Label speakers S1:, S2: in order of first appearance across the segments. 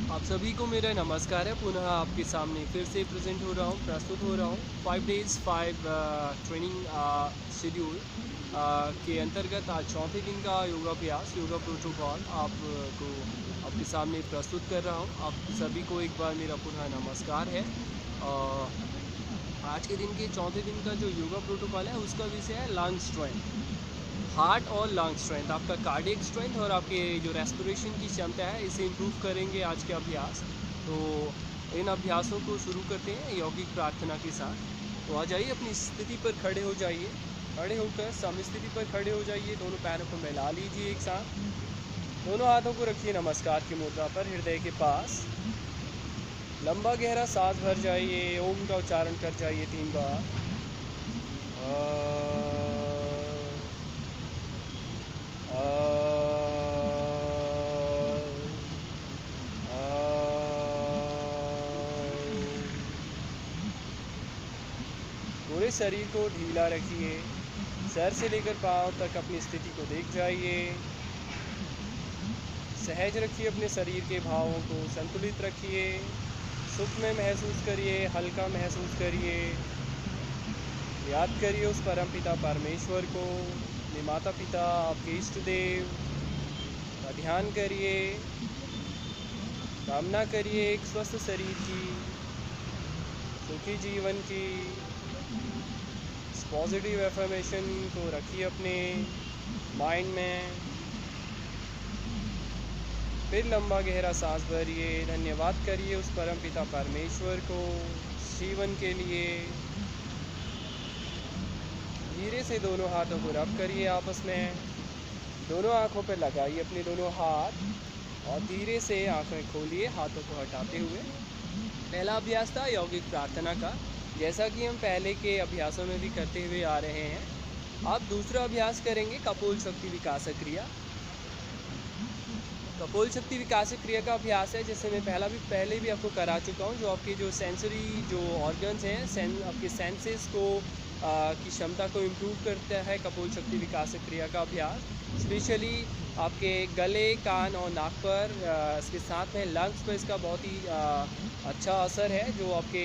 S1: आप सभी को मेरा नमस्कार है। पुनः आपके सामने फिर से प्रस्तुत हो रहा हूँ 5 डेज़ 5 ट्रेनिंग शेड्यूल के अंतर्गत आज चौथे दिन का योगाभ्यास योगा प्रोटोकॉल आपको आपके सामने प्रस्तुत कर रहा हूँ। आप सभी को एक बार मेरा पुनः नमस्कार है। आज के दिन के चौथे दिन का जो योगा प्रोटोकॉल है उसका विषय है लंग स्ट्रेंथ। हार्ट और लंग स्ट्रेंथ, आपका कार्डियक स्ट्रेंथ और आपके जो रेस्पिरेशन की क्षमता है इसे इम्प्रूव करेंगे आज के अभ्यास। तो इन अभ्यासों को शुरू करते हैं यौगिक प्रार्थना के साथ। तो आ जाइए, अपनी स्थिति पर खड़े हो जाइए। खड़े होकर समस्थिति पर खड़े हो जाइए। दोनों पैरों को मिला लीजिए एक साथ। दोनों हाथों को रखिए नमस्कार की मुद्रा पर हृदय के पास। लंबा गहरा सांस भर जाइए। ओम का उच्चारण कर जाइए 3 बार। पूरे शरीर को ढीला रखिए। सर से लेकर पांव तक अपनी स्थिति को देख जाइए। सहज रखिए अपने शरीर के भावों को, संतुलित रखिए। सुख में महसूस करिए, हल्का महसूस करिए। याद करिए उस परम पिता परमेश्वर को, अपने माता पिता, आपके इष्ट देव का ध्यान करिए। कामना करिए एक स्वस्थ शरीर की, सुखी जीवन की। पॉजिटिव एफर्मेशन को रखिए अपने माइंड में। फिर लंबा गहरा सांस भरिए। धन्यवाद करिए उस परम पिता परमेश्वर को जीवन के लिए। धीरे से दोनों हाथों को रब करिए आपस में। दोनों आंखों पर लगाइए अपने दोनों हाथ और धीरे से आंखें खोलिए हाथों को हटाते हुए। पहला अभ्यास था यौगिक प्रार्थना का, जैसा कि हम पहले के अभ्यासों में भी करते हुए आ रहे हैं। अब दूसरा अभ्यास करेंगे कपोल शक्ति विकास क्रिया। कपोल शक्ति विकास क्रिया का अभ्यास है जैसे मैं पहले भी आपको करा चुका हूँ। जो आपके जो सेंसरी जो ऑर्गन्स हैं, आपके सेंसेस को की क्षमता को इम्प्रूव करता है कपोल शक्ति विकास क्रिया का अभ्यास। स्पेशली आपके गले, कान और नाक पर, इसके साथ में लंग्स पर इसका बहुत ही अच्छा असर है, जो आपके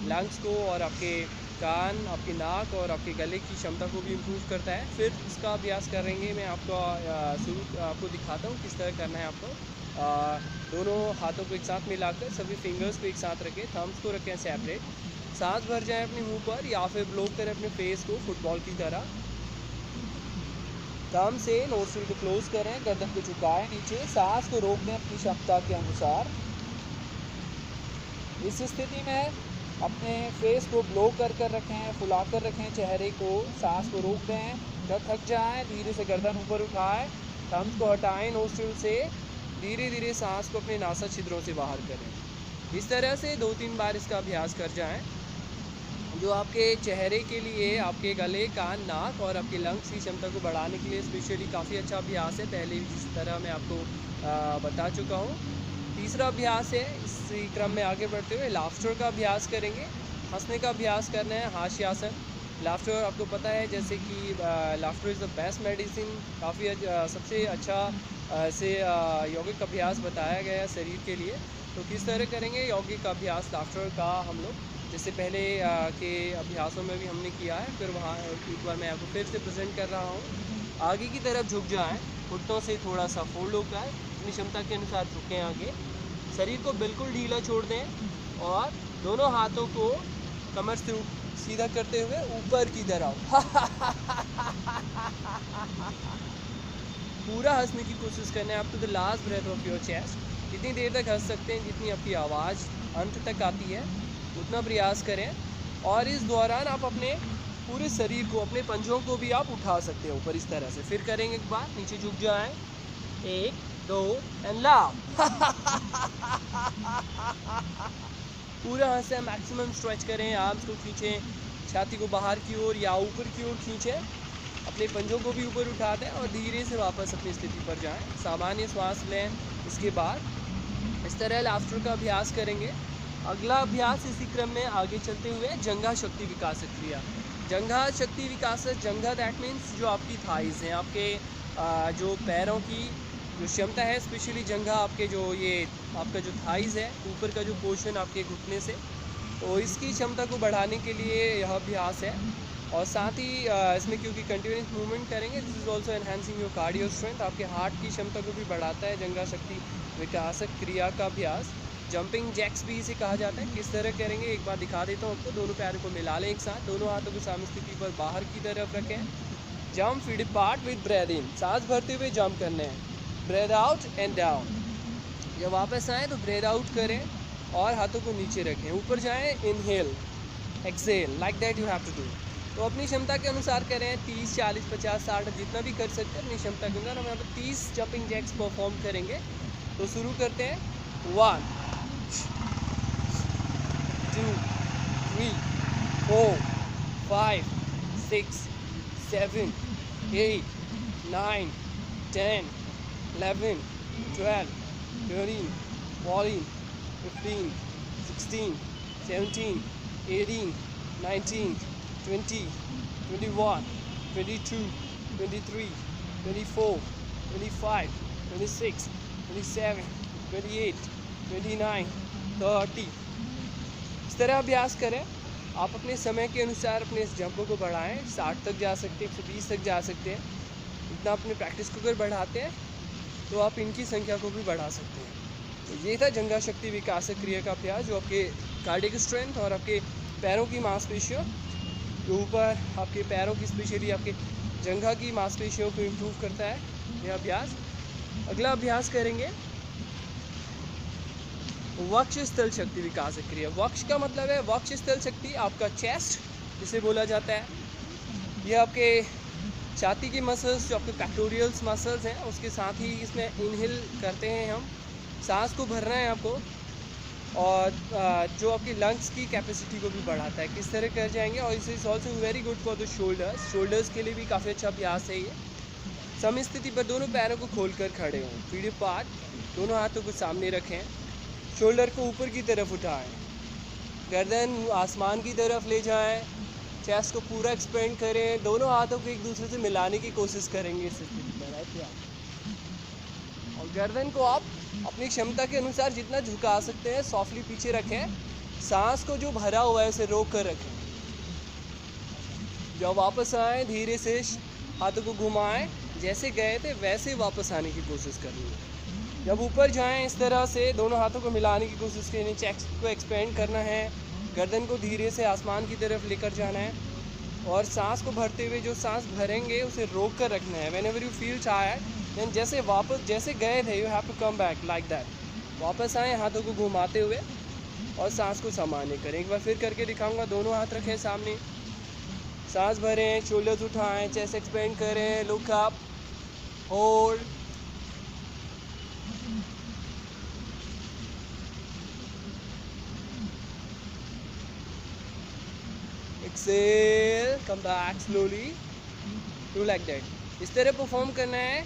S1: लंग्स को और आपके कान, आपके नाक और आपके गले की क्षमता को भी इम्प्रूव करता है। फिर इसका अभ्यास करेंगे। मैं आपको दिखाता हूँ किस तरह करना है आपको। दोनों हाथों को एक साथ मिलाकर सभी फिंगर्स को एक साथ रखें, थम्स को रखें सेपरेट। सांस भर जाए अपने मुंह पर या फिर ब्लो करें अपने फेस को फुटबॉल की तरह। थम से नोस्ट्रिल को क्लोज करें, गर्दन को झुकाएं नीचे, सांस को रोक दें अपनी क्षमता के अनुसार। इस स्थिति में अपने फेस को ब्लो कर रखें, फुला कर रखें चेहरे को। सांस को रोक दें, जब थक जाएं धीरे से गर्दन ऊपर उठाएं, थम्स को हटाएं नोस्ट्रिल से। धीरे धीरे सांस को अपने नासा छिद्रों से बाहर करें। इस तरह से 2-3 बार इसका अभ्यास कर जाएं, जो आपके चेहरे के लिए, आपके गले, कान, नाक और आपके लंग्स की क्षमता को बढ़ाने के लिए स्पेशली काफ़ी अच्छा अभ्यास है। पहले भी जिस तरह मैं आपको बता चुका हूँ। तीसरा अभ्यास है, इसी क्रम में आगे बढ़ते हुए लाफ्टर का अभ्यास करेंगे। हंसने का अभ्यास करना है, हास्यासन। लाफ्टर आपको पता है जैसे कि laughter is the best medicine. काफ़ी सबसे अच्छा से यौगिक अभ्यास बताया गया है शरीर के लिए। तो किस तरह करेंगे यौगिक अभ्यास लाफ्टर का हम लोग, जैसे पहले के अभ्यासों में भी हमने किया है। फिर वहाँ एक बार मैं आपको फिर से प्रेजेंट कर रहा हूँ। आगे की तरफ झुक जाएं, घुटनों से थोड़ा सा फोल्ड होकर अपनी क्षमता के अनुसार झुकें आगे। शरीर को बिल्कुल ढीला छोड़ दें और दोनों हाथों को कमर से सीधा करते हुए ऊपर की तरफ पूरा हंसने की कोशिश करना है आप। To the last breath of your chest. जितनी देर तक हंस सकते हैं, जितनी आपकी आवाज़ अंत तक आती है, उतना प्रयास करें। और इस दौरान आप अपने पूरे शरीर को, अपने पंजों को भी आप उठा सकते हो ऊपर इस तरह से। फिर करेंगे एक बार, नीचे झुक जाएं, 1 2 एंड लाफ। पूरा हंसे, मैक्सिमम स्ट्रेच करें, आर्म्स को खींचें, छाती को बाहर की ओर या ऊपर की ओर खींचें, अपने पंजों को भी ऊपर उठा दें और धीरे से वापस अपनी स्थिति पर जाएं। सामान्य श्वास लें। इसके बाद इस तरह लाफ्टर का अभ्यास करेंगे। अगला अभ्यास इसी क्रम में आगे चलते हुए जंघा शक्ति विकास क्रिया। जंघा शक्ति विकास, जंघा दैट मीन्स जो आपकी थाइज़ हैं, आपके जो पैरों की जो क्षमता है स्पेशली जंघा आपके जो ये आपका जो थाइज़ है ऊपर का जो पोर्शन आपके घुटने से, तो इसकी क्षमता को बढ़ाने के लिए यह अभ्यास है। और साथ ही इसमें क्योंकि कंटिन्यूस मूवमेंट करेंगे, this is also enhancing your cardio strength, आपके हार्ट की क्षमता को भी बढ़ाता है। जंघा शक्ति विकासक क्रिया का अभ्यास, जंपिंग जैक्स भी इसे कहा जाता है। किस तरह करेंगे एक बार दिखा देता हूँ आपको। दोनों पैरों को मिला लें एक साथ, दोनों हाथों को साम्य स्थिति पर बाहर की तरफ रखें। Jump feet apart with breathe in, सांस भरते हुए जंप करने हैं, ब्रेथ आउट एंड डाउन। जब वापस आएँ तो ब्रेथ आउट करें और हाथों को नीचे रखें, ऊपर जाएं, inhale exhale, like that you have to do. तो अपनी क्षमता के अनुसार करें, 30 40 50 60 जितना भी कर सकते हैं अपनी क्षमता के अनुसार। हम यहाँ पर 30 जंपिंग जैक्स परफॉर्म करेंगे। तो शुरू करते हैं, 1 2 3 4 5 6 7 8 9 10 11 12 13 14 15 16 17 18 19 20 21 22 23 24 25 26 27 28 29 30। इस तरह अभ्यास करें। आप अपने समय के अनुसार अपने इस जंपों को बढ़ाएं, 60 तक जा सकते हैं, 120 तक जा सकते हैं। इतना अपने प्रैक्टिस को अगर बढ़ाते हैं तो आप इनकी संख्या को भी बढ़ा सकते हैं। तो ये था जंघा शक्ति विकासक क्रिया का अभ्यास, जो आपके कार्डियक स्ट्रेंथ और आपके पैरों की मांसपेशियों के ऊपर, आपके पैरों की स्पेशली आपके जंघा की मांसपेशियों को इम्प्रूव करता है यह अभ्यास। अगला अभ्यास करेंगे वक्ष स्थल शक्ति विकास क्रिया। वक्ष का मतलब है वक्ष स्थल शक्ति, आपका चेस्ट जिसे बोला जाता है। यह आपके छाती की मसल्स, जो आपके पैक्टोरियल्स मसल्स हैं, उसके साथ ही इसमें इनहेल करते हैं हम, सांस को भरना है आपको, और जो आपकी लंग्स की कैपेसिटी को भी बढ़ाता है। किस तरह कर जाएंगे, और इस is also very good for the shoulders. Shoulders के लिए भी काफ़ी अच्छा अभ्यास है ये। सम स्थिति पर दोनों पैरों को खोलकर खड़े हों, फीट अपार्ट, दोनों हाथों को सामने रखें, शोल्डर को ऊपर की तरफ उठाएं, गर्दन आसमान की तरफ ले जाएं, चेस्ट को पूरा एक्सपेंड करें, दोनों हाथों को एक दूसरे से मिलाने की कोशिश करेंगे इस स्थिति पर। और गर्दन को आप अपनी क्षमता के अनुसार जितना झुका सकते हैं सॉफ्टली पीछे रखें। सांस को जो भरा हुआ है उसे रोक कर रखें। जब वापस आए धीरे से हाथों को घुमाएं, जैसे गए थे वैसे वापस आने की कोशिश करनी है। जब ऊपर जाएं इस तरह से दोनों हाथों को मिलाने की कोशिश करनी, चेस्ट को एक्सपेंड करना है, गर्दन को धीरे से आसमान की तरफ लेकर जाना है, और सांस को भरते हुए जो सांस भरेंगे उसे रोक कर रखना है। Whenever you feel tired then जैसे गए थे you have to come back like that. वापस आएँ हाथों को घुमाते हुए और सांस को सामान्य करें। एक बार फिर करके दिखाऊंगा, दोनों हाथ रखें सामने, सांस भरें, शोल्डर्स उठाएं, चेस्ट एक्सपेंड करें, look up, hold, exhale, come back slowly, do like that. इस तरह परफॉर्म करना है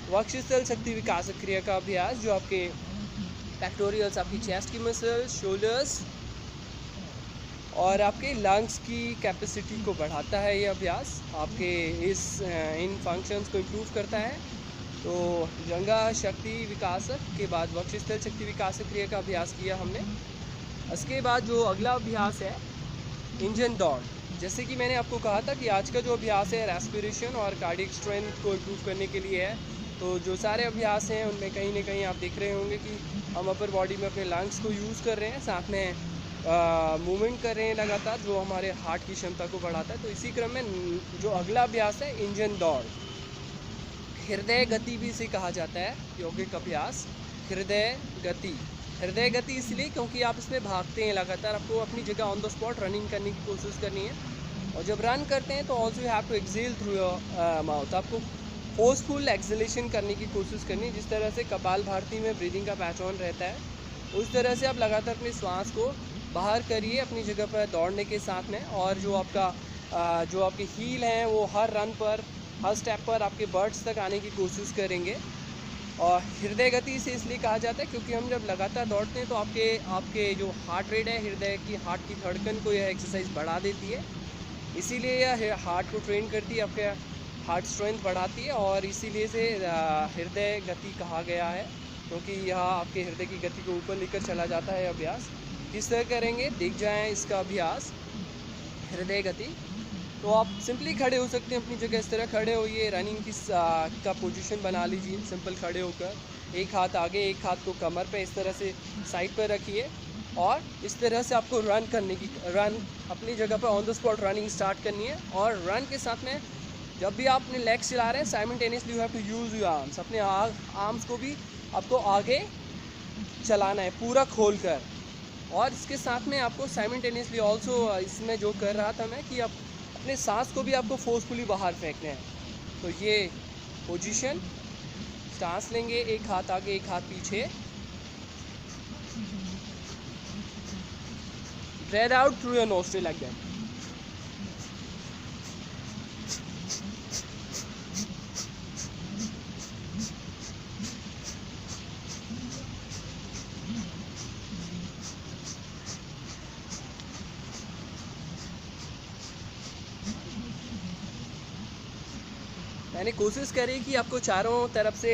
S1: वक्ष स्थल शक्ति विकास क्रिया का अभ्यास, जो आपके पैक्टोरियल्स, आपकी चेस्ट की मसल्स, शोल्डर्स और आपके लंग्स की कैपेसिटी को बढ़ाता है। ये अभ्यास आपके इन फंक्शंस को इम्प्रूव करता है। तो जंघा शक्ति विकासक के बाद वक्ष स्थल शक्ति विकासक क्रिया का अभ्यास किया हमने। इसके बाद जो अगला अभ्यास है इंजन दौड़। जैसे कि मैंने आपको कहा था कि आज का जो अभ्यास है रेस्पिरेशन और कार्डियक स्ट्रेंथ को इम्प्रूव करने के लिए है। तो जो सारे अभ्यास हैं उनमें कहीं ना कहीं आप देख रहे होंगे कि हम अपर बॉडी में अपने लंग्स को यूज़ कर रहे हैं, साथ में मूवमेंट कर रहे हैं लगातार, जो हमारे हार्ट की क्षमता को बढ़ाता है। तो इसी क्रम में जो अगला अभ्यास है इंजन दौड़, हृदय गति भी इसे कहा जाता है यौगिक अभ्यास। हृदय गति इसलिए क्योंकि आप इसमें भागते हैं लगातार, आपको अपनी जगह ऑन द स्पॉट रनिंग करने की कोशिश करनी है। और जब रन करते हैं तो also you have to exhale through your mouth, आपको फोर्सफुल एक्सेलेशन करने की कोशिश करनी है। जिस तरह से कपालभाति में ब्रीदिंग का पैटर्न रहता है, उस तरह से आप लगातार अपनी श्वास को बाहर करिए अपनी जगह पर दौड़ने के साथ में। और जो आपके हील हैं वो हर रन पर, हर स्टेप पर आपके बर्ड्स तक आने की कोशिश करेंगे। और हृदय गति से इसलिए कहा जाता है क्योंकि हम जब लगातार दौड़ते हैं तो आपके जो हार्ट रेट है, हृदय की हार्ट की धड़कन को यह एक्सरसाइज बढ़ा देती है। इसीलिए यह हार्ट को ट्रेन करती है, आपके हार्ट स्ट्रेंथ बढ़ाती है और इसीलिए से हृदय गति कहा गया है, क्योंकि यह आपके हृदय की गति को ऊपर लेकर चला जाता है। अभ्यास किस तरह करेंगे देख जाएं इसका अभ्यास, हृदय गति। तो आप सिंपली खड़े हो सकते हैं अपनी जगह, इस तरह खड़े होइए। रनिंग की का पोजीशन बना लीजिए, सिंपल खड़े होकर एक हाथ आगे, एक हाथ को कमर पे इस तरह से साइड पर रखिए और इस तरह से आपको रन करने की, रन अपनी जगह पर on the spot running start करनी है। और रन के साथ में जब भी आप अपने लेग्स चला रहे हैं simultaneously you have to use your arms, अपने आर्म्स को भी आपको आगे चलाना है पूरा खोल कर। और इसके साथ में आपको साइमल्टेनियसली ऑल्सो इसमें जो कर रहा था मैं कि आप अपने सांस को भी आपको फोर्सफुली बाहर फेंकना है। तो ये पोजीशन, सांस लेंगे, एक हाथ आगे एक हाथ पीछे, breath out through your nostril like that. मैंने कोशिश करी कि आपको चारों तरफ से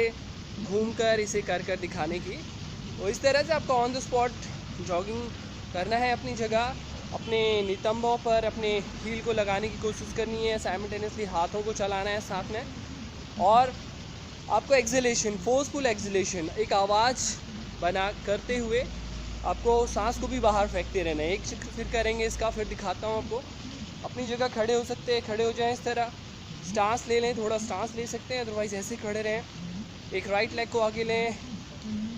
S1: घूमकर इसे कर दिखाने की। तो इस तरह से आपको ऑन द स्पॉट जॉगिंग करना है अपनी जगह, अपने नितंबों पर अपने हील को लगाने की कोशिश करनी है, साइमल्टेनियसली हाथों को चलाना है साथ में। और आपको एक्सलेशन, फोर्सफुल एक्सलेशन, एक आवाज़ बना करते हुए आपको सांस को भी बाहर फेंकते रहना है। एक फिर करेंगे इसका, फिर दिखाता हूँ आपको। अपनी जगह खड़े हो सकते हैं, खड़े हो जाएं इस तरह, स्टांस ले लें, थोड़ा स्टांस ले सकते हैं, अदरवाइज़ ऐसे खड़े रहें। एक राइट लेग को आगे लें,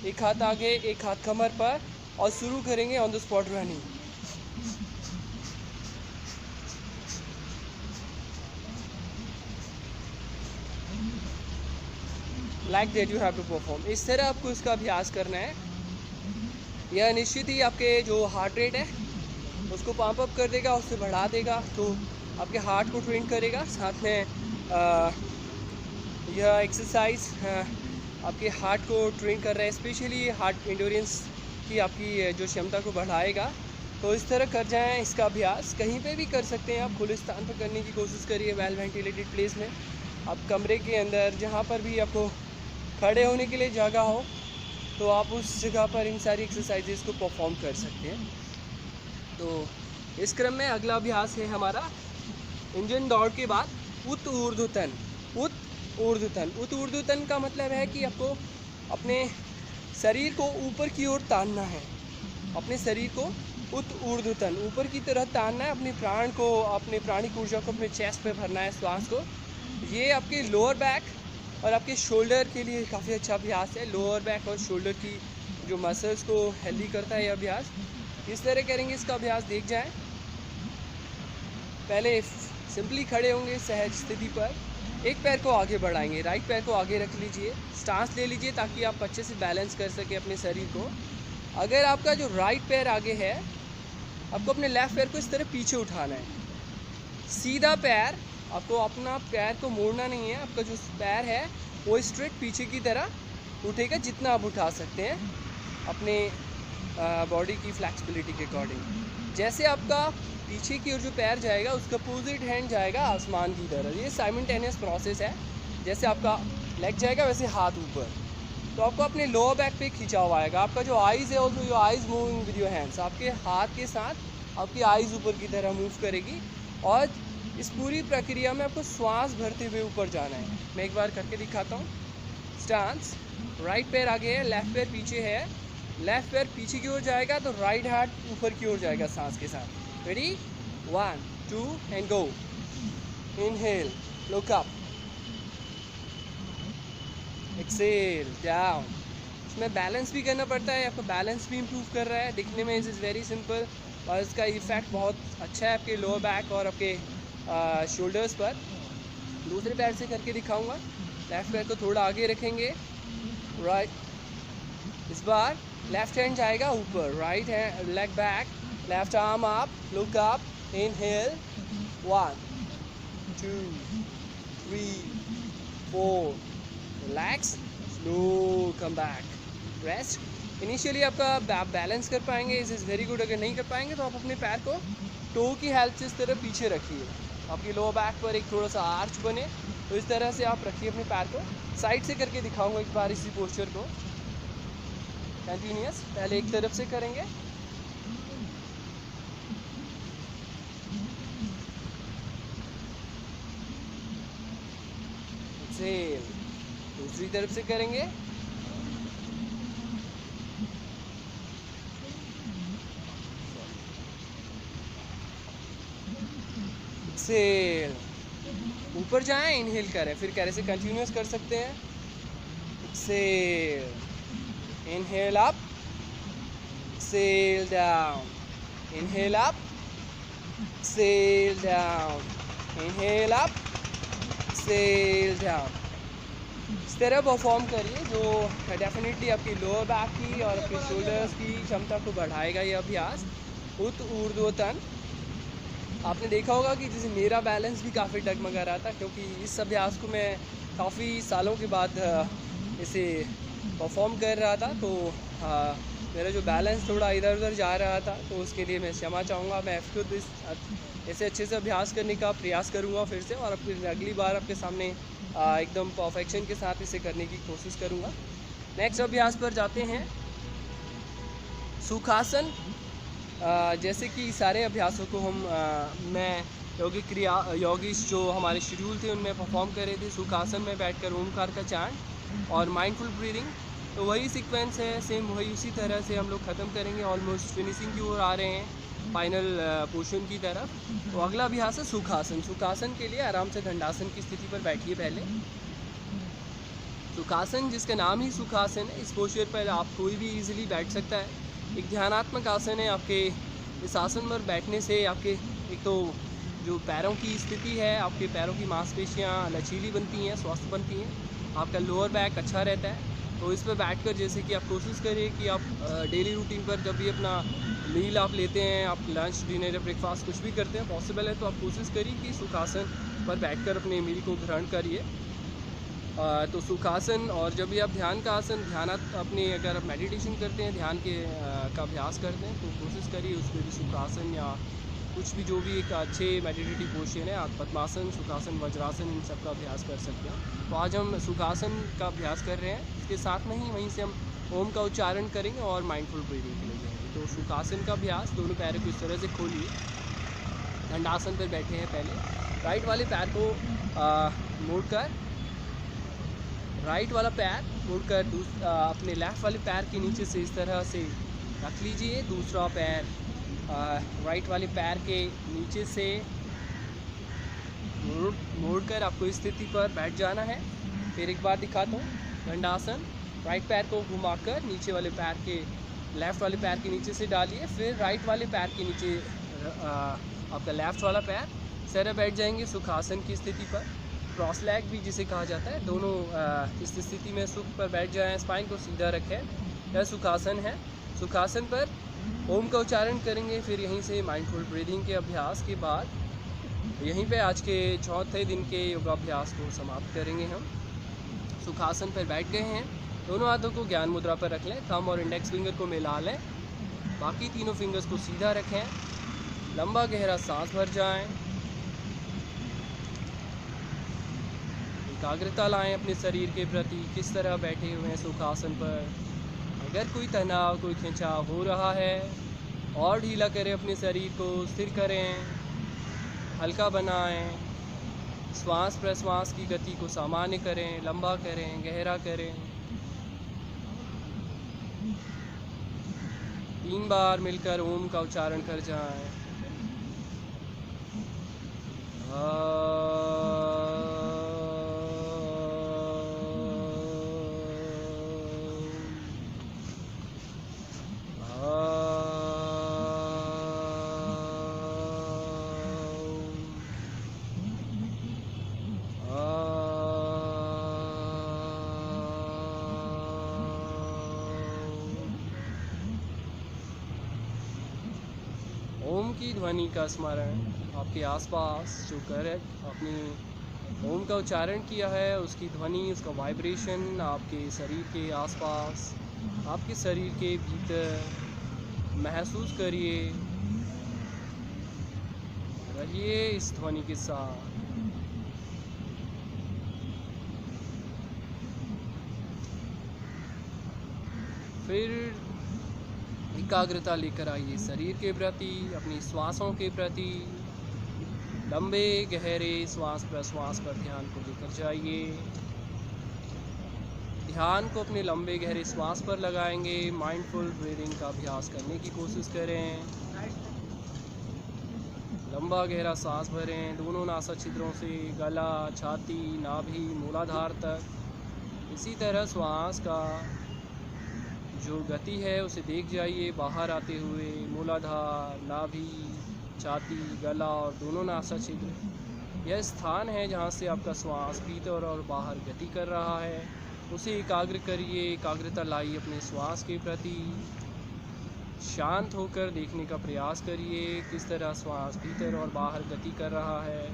S1: एक हाथ आगे एक हाथ कमर पर, और शुरू करेंगे on the spot running. Like that you have to perform. इस तरह आपको इसका अभ्यास करना है। यह निश्चित ही आपके जो हार्ट रेट है उसको पंप अप कर देगा, उससे बढ़ा देगा, तो आपके हार्ट को ट्रेन करेगा। साथ में यह एक्सरसाइज आपके हार्ट को ट्रेन कर रहा है, स्पेशली हार्ट एंड्योरेंस की आपकी जो क्षमता को बढ़ाएगा। तो इस तरह कर जाएं इसका अभ्यास। कहीं पे भी कर सकते हैं आप, खुले स्थान पर करने की कोशिश करिए, वेल वेंटिलेटेड प्लेस में, आप कमरे के अंदर, जहाँ पर भी आपको खड़े होने के लिए जगह हो, तो आप उस जगह पर इन सारी एक्सरसाइजेस को परफॉर्म कर सकते हैं। तो इस क्रम में अगला अभ्यास है हमारा इंजन दौड़ के बाद उत ऊर्ध्वतन। उत ऊर्ध्वतन, उत ऊर्ध्वतन का मतलब है कि आपको अपने शरीर को ऊपर की ओर तानना है, अपने शरीर को उत ऊर्ध्वतन ऊपर की तरह तानना है, अपने प्राण को, अपने प्राणिक ऊर्जा को अपने चेस्ट पे भरना है, श्वास को। ये आपके लोअर बैक और आपके शोल्डर के लिए काफ़ी अच्छा अभ्यास है। लोअर बैक और शोल्डर की जो मसल्स को हेल्दी करता है ये अभ्यास। किस तरह करेंगे इसका अभ्यास देख जाएं। पहले सिंपली खड़े होंगे सहज स्थिति पर, एक पैर को आगे बढ़ाएंगे, राइट पैर को आगे रख लीजिए, स्टांस ले लीजिए ताकि आप अच्छे से बैलेंस कर सकें अपने शरीर को। अगर आपका जो राइट पैर आगे है, आपको अपने लेफ़्ट पैर को इस तरह पीछे उठाना है। सीधा पैर, आपको अपना पैर को मोड़ना नहीं है, आपका जो पैर है वो स्ट्रेट पीछे की तरह उठेगा, जितना आप उठा सकते हैं अपने बॉडी की फ्लेक्सिबिलिटी के अकॉर्डिंग। जैसे आपका पीछे की ओर जो पैर जाएगा उसका अपोजिट हैंड जाएगा आसमान की तरफ। ये साइमल्टेनियस प्रोसेस है, जैसे आपका लेग जाएगा वैसे हाथ ऊपर। तो आपको अपने लोअर बैक पे खिंचाव आएगा। आपका जो आइज़ है also your eyes moving with your hands, आपके हाथ के साथ आपकी आइज़ ऊपर की तरह मूव करेगी। और इस पूरी प्रक्रिया में आपको श्वास भरते हुए ऊपर जाना है। मैं एक बार करके दिखाता हूँ। स्टांस, राइट पैर आगे है, लेफ़्ट पैर पीछे है, लेफ़्ट पैर पीछे की ओर जाएगा तो राइट हाथ ऊपर की ओर जाएगा सांस के साथ। Ready? 1, 2 and go. Inhale, look up. Exhale, down. इसमें बैलेंस भी करना पड़ता है, आपका बैलेंस भी इम्प्रूव कर रहा है। दिखने में इज़ वेरी सिंपल और इसका इफ़ेक्ट बहुत अच्छा है आपके लोअर बैक और आपके शोल्डर्स पर। दूसरे पैर से करके दिखाऊंगा। लेफ़्ट पैर को थोड़ा आगे रखेंगे, राइट। इस बार लेफ़्ट हैंड जाएगा ऊपर, right hand leg back, left arm up, look up, inhale, 1, 2, 3, 4, relax, slow, come back, rest। Initially आपका बैलेंस कर पाएंगे, इस इज़ वेरी गुड। अगर नहीं कर पाएंगे तो आप अपने पैर को टो की हेल्प से इस तरह पीछे रखिए, आपकी लोअर बैक पर एक थोड़ा सा आर्च बने तो इस तरह से आप रखिए अपने पैर को। साइड से करके दिखाऊंगा एक बार इसी पोस्चर को कंटिन्यूस। पहले एक तरफ से करेंगे, एक्सेल, दूसरी तरफ से करेंगे, एक्सेल, ऊपर जाएं, इनहेल करें, फिर कैरे से कंटिन्यूस कर सकते हैं। Exhale, inhale up, exhale down, inhale up, exhale down, inhale up, exhale down. इस तरह परफॉर्म करिए जो डेफिनेटली आपकी लोअर बैक की और आपके शोल्डर्स की क्षमता को बढ़ाएगा ये अभ्यास। ऊर्ध्वतन आपने देखा होगा कि जैसे मेरा बैलेंस भी काफ़ी डगमगा रहा था, क्योंकि इस अभ्यास को मैं काफ़ी सालों के बाद इसे परफॉर्म कर रहा था, तो मेरा जो बैलेंस थोड़ा इधर उधर जा रहा था, तो उसके लिए मैं क्षमा चाहूँगा। मैं खुद ऐसे अच्छे से अभ्यास करने का प्रयास करूँगा फिर से, और फिर अगली बार आपके सामने एकदम परफेक्शन के साथ इसे करने की कोशिश करूँगा। नेक्स्ट अभ्यास पर जाते हैं, सुखासन। जैसे कि सारे अभ्यासों को मैं योगी जो हमारे शेड्यूल थे उनमें परफॉर्म कर रहे थे। सुखासन में बैठकर ओमकार का चांट और माइंडफुल ब्रीदिंग, तो वही सीक्वेंस है, सेम वही उसी तरह से हम लोग ख़त्म करेंगे। ऑलमोस्ट फिनिशिंग की ओर आ रहे हैं, फाइनल पोर्शन की तरफ। तो अगला अभ्यास है सुखासन। सुखासन के लिए आराम से दंडासन की स्थिति पर बैठिए पहले। सुखासन जिसका नाम ही सुखासन है, इस पोस्चर पर आप कोई भी इजीली बैठ सकता है। एक ध्यानात्मक आसन है। आपके इस आसन पर बैठने से आपके एक तो जो पैरों की स्थिति है, आपके पैरों की मांसपेशियाँ लचीली बनती हैं, स्वस्थ बनती हैं, आपका लोअर बैक अच्छा रहता है। तो इस पर बैठकर जैसे कि आप कोशिश करिए कि आप डेली रूटीन पर जब भी अपना मील आप लेते हैं, आप लंच डिनर या ब्रेकफास्ट कुछ भी करते हैं, पॉसिबल है तो आप कोशिश करिए कि सुखासन पर बैठकर अपने मील को ग्रहण करिए। तो सुखासन, और जब भी आप ध्यान का आसन, अपने अगर आप मेडिटेशन करते हैं, ध्यान के का अभ्यास करते हैं, तो कोशिश करिए उसमें भी सुखासन या कुछ भी जो भी एक अच्छे मेडिटेटिव पोजीशन है, आप पद्मासन, सुखासन, वज्रासन, इन सब का अभ्यास कर सकते हैं। तो आज हम सुखासन का अभ्यास कर रहे हैं, इसके साथ में ही वहीं से हम ओम का उच्चारण करेंगे और माइंडफुल ब्रीदिंग के लिए जाएंगे। तो सुखासन का अभ्यास, दोनों पैरों को इस तरह से खोलिए, दंडासन पर बैठे हैं पहले। राइट वाले पैर को मोड़कर, राइट वाला पैर मोड़कर अपने लेफ़्ट वाले पैर के नीचे से इस तरह से रख लीजिए। दूसरा पैर राइट वाले पैर के नीचे से मोड़कर आपको इस स्थिति पर बैठ जाना है। फिर एक बार दिखाता हूँ, दंडासन, राइट पैर को घुमाकर नीचे वाले पैर के, लेफ़्ट वाले पैर के नीचे से डालिए। फिर राइट वाले पैर के नीचे आपका लेफ़्ट वाला पैर सर बैठ जाएंगे सुखासन की स्थिति पर। क्रॉस लेग भी जिसे कहा जाता है, दोनों इस स्थिति में सुख पर बैठ जाएं, स्पाइन को सीधा रखें। यह सुखासन है। सुखासन पर ओम का उच्चारण करेंगे, फिर यहीं से माइंडफुल ब्रीदिंग के अभ्यास के बाद यहीं पे आज के चौथे दिन के योगाभ्यास को समाप्त करेंगे हम। सुखासन पर बैठ गए हैं, दोनों हाथों को ज्ञान मुद्रा पर रख लें, थंब और इंडेक्स फिंगर को मिला लें, बाकी तीनों फिंगर्स को सीधा रखें, लंबा गहरा सांस भर जाएं, एकाग्रता लाएं अपने शरीर के प्रति, किस तरह बैठे हुए हैं सुखासन पर। अगर कोई तनाव, कोई खिंचाव हो रहा है, और ढीला करें अपने शरीर को, स्थिर करें, हल्का बनाएं, श्वास प्रश्वास की गति को सामान्य करें, लंबा करें, गहरा करें। 3 बार मिलकर ओम का उच्चारण कर जाएं। ओम की ध्वनि का स्मरण, आपके आसपास जो कर अपनी ओम का उच्चारण किया है उसकी ध्वनि, उसका वाइब्रेशन आपके शरीर के आसपास, आपके शरीर के भीतर महसूस करिए, रहिए इस ध्वनि के साथ।
S2: फिर एकाग्रता लेकर आइए शरीर के प्रति, अपनी श्वासों के प्रति। लंबे गहरे श्वास प्रश्वास पर ध्यान को लेकर जाइए। ध्यान को अपने लंबे गहरे श्वास पर लगाएंगे। माइंडफुल ब्रीदिंग का अभ्यास करने की कोशिश करें। लंबा गहरा सांस भरें दोनों नासा छिद्रों से, गला, छाती, नाभि, मूलाधार तक। इसी तरह श्वास का जो गति है उसे देख जाइए बाहर आते हुए। मूलाधार, नाभि, छाती, गला और दोनों नासा छिद्र, यह स्थान है जहाँ से आपका श्वास भीतर और बाहर गति कर रहा है। उसे एकाग्र करिए, एकाग्रता लाइए अपने श्वास के प्रति। शांत होकर देखने का प्रयास करिए किस तरह श्वास भीतर और बाहर गति कर रहा है।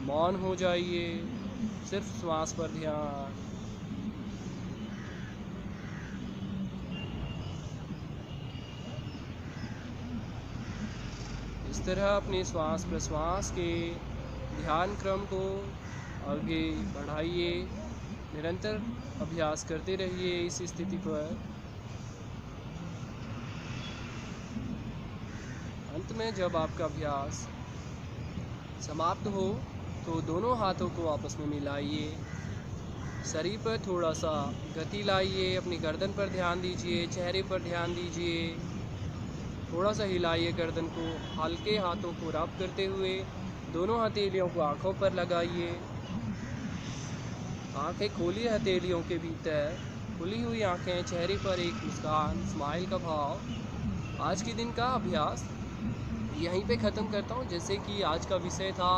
S2: मौन हो जाइए, सिर्फ श्वास पर ध्यान। इस तरह अपने श्वास प्रश्वास के ध्यान क्रम को आगे बढ़ाइए। निरंतर अभ्यास करते रहिए इस स्थिति पर। अंत में जब आपका अभ्यास समाप्त हो तो दोनों हाथों को आपस में मिलाइए। शरीर पर थोड़ा सा गति लाइए, अपनी गर्दन पर ध्यान दीजिए, चेहरे पर ध्यान दीजिए। थोड़ा सा हिलाइए गर्दन को, हल्के हाथों को रब करते हुए दोनों हथेलियों को आँखों पर लगाइए। आँखें खोलिए हथेलियों के भीतर, खुली हुई आँखें, चेहरे पर एक मुस्कान, स्माइल का भाव। आज के दिन का अभ्यास यहीं पे ख़त्म करता हूँ। जैसे कि आज का विषय था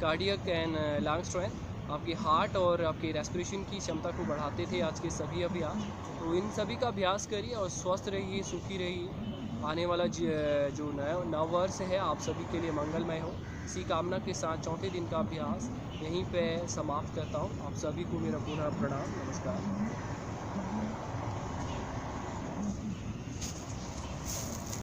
S2: कार्डियक एंड लंग स्ट्रेंथ, आपके हार्ट और आपके रेस्पिरेशन की क्षमता को बढ़ाते थे आज के सभी अभ्यास। तो इन सभी का अभ्यास करिए और स्वस्थ रहिए, सुखी रहिए। आने वाला जो नव वर्ष है आप सभी के लिए मंगलमय हो, इसी कामना के साथ चौथे दिन का अभ्यास यहीं पे समाप्त करता हूँ। आप सभी को मेरा पुनः प्रणाम, नमस्कार।